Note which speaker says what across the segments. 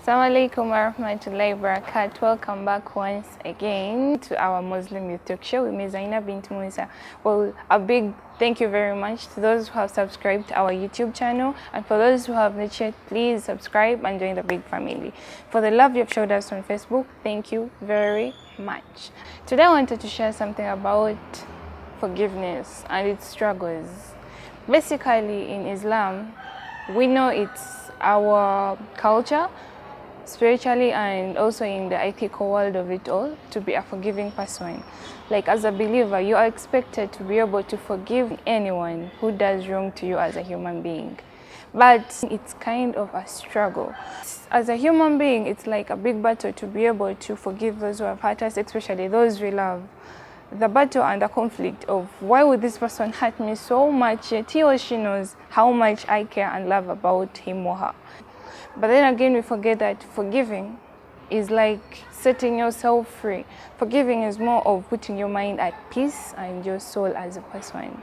Speaker 1: Assalamu alaikum warahmatullahi wabarakatuh. Welcome back once again to our Muslim Youth Talk Show with me, Zainab bint Musa. Well, a big thank you very much to those who have subscribed to our YouTube channel, and for those who have not yet, please subscribe and join the big family. For the love you have showed us on Facebook, thank you very much. Today I wanted to share something about forgiveness and its struggles. Basically, in Islam, we know it's our culture, spiritually and also in the ethical world of it all, to be a forgiving person. Like, as a believer, you are expected to be able to forgive anyone who does wrong to you as a human being. But it's kind of a struggle. As a human being, it's like a big battle to be able to forgive those who have hurt us, especially those we love. The battle and the conflict of why would this person hurt me so much, yet he or she knows how much I care and love about him or her. But then again, we forget that forgiving is like setting yourself free. Forgiving is more of putting your mind at peace and your soul as a person.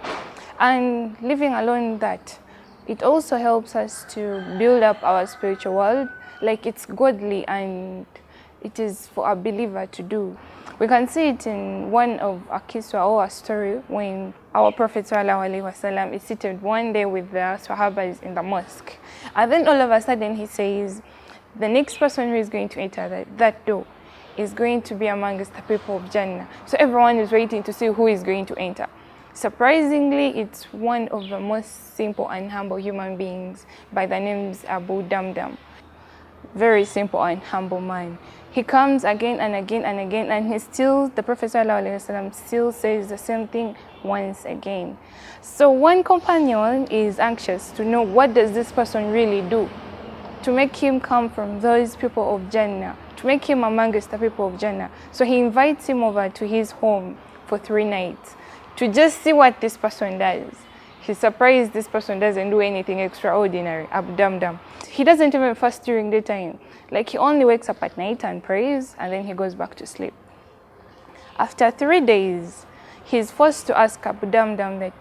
Speaker 1: And living alone that, it also helps us to build up our spiritual world, like it's godly and it is for a believer to do. We can see it in one of a kiswa or a story when our Prophet ﷺ is seated one day with the Sahabas in the mosque. And then all of a sudden he says, the next person who is going to enter that door is going to be amongst the people of Jannah. So everyone is waiting to see who is going to enter. Surprisingly, it's one of the most simple and humble human beings by the name Abu Damdam. Very simple and humble man. He comes again and again and again, and the Prophet ﷺ still says the same thing once again. So one companion is anxious to know what does this person really do to make him come from those people of Jannah, to make him amongst the people of Jannah. So he invites him over to his home for 3 nights to just see what this person does. He's surprised this person doesn't do anything extraordinary, Abu Damdam. He doesn't even fast during the time. Like, he only wakes up at night and prays, and then he goes back to sleep. After 3 days, he's forced to ask Abu Damdam that,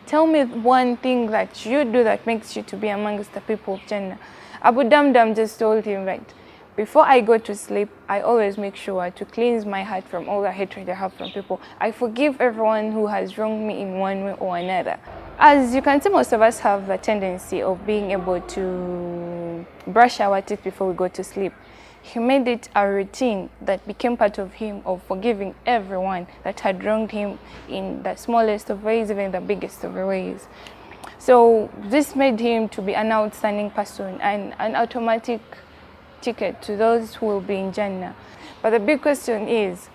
Speaker 1: tell me one thing that you do that makes you to be amongst the people of Jannah. Abu Damdam just told him that, before I go to sleep, I always make sure to cleanse my heart from all the hatred I have from people. I forgive everyone who has wronged me in one way or another. As you can see, most of us have a tendency of being able to brush our teeth before we go to sleep. He made it a routine that became part of him, of forgiving everyone that had wronged him in the smallest of ways, even the biggest of ways. So this made him to be an outstanding person and an automatic ticket to those who will be in Jannah. But the big question is,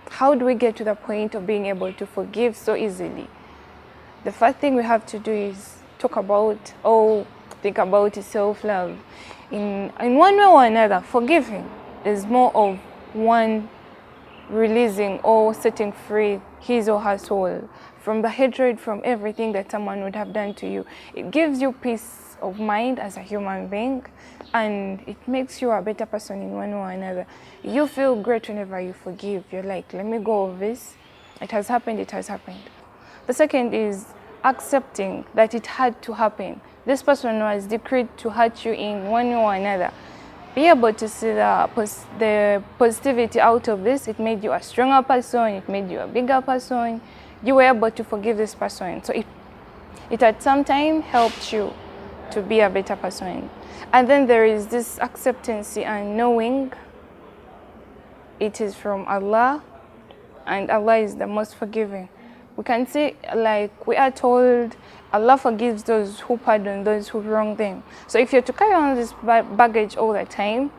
Speaker 1: how do we get to the point of being able to forgive so easily? The first thing we have to do is think about self-love. In one way or another, forgiving is more of one releasing or setting free his or her soul from the hatred, from everything that someone would have done to you. It gives you peace of mind as a human being, and it makes you a better person in one way or another. You feel great whenever you forgive. You're like, let me go of this. It has happened, it has happened. The second is accepting that it had to happen. This person was decreed to hurt you in one way or another. Be able to see the positivity out of this. It made you a stronger person, it made you a bigger person. You were able to forgive this person. So it at some time helped you to be a better person. And then there is this acceptance and knowing it is from Allah, and Allah is the most forgiving. We can see, like, we are told Allah forgives those who pardon those who wrong them. So if you're to carry on this baggage all the time,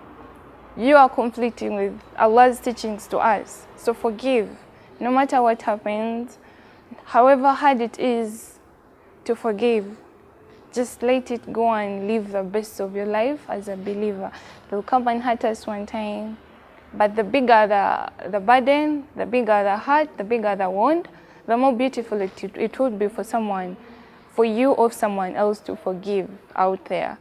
Speaker 1: you are conflicting with Allah's teachings to us. So forgive, no matter what happens, however hard it is to forgive. Just let it go and live the best of your life as a believer. They'll come and hurt us one time, but the bigger the burden, the bigger the hurt, the bigger the wound, the more beautiful it would be for you or someone else to forgive out there.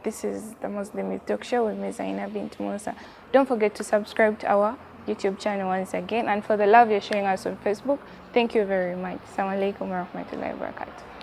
Speaker 1: This is the Muslim Youth Talk Show with me, Zainab bint Musa. Don't forget to subscribe to our YouTube channel once again, and for the love you're showing us on Facebook, thank you very much. Assalamu alaikum warahmatullahi wabarakatuh.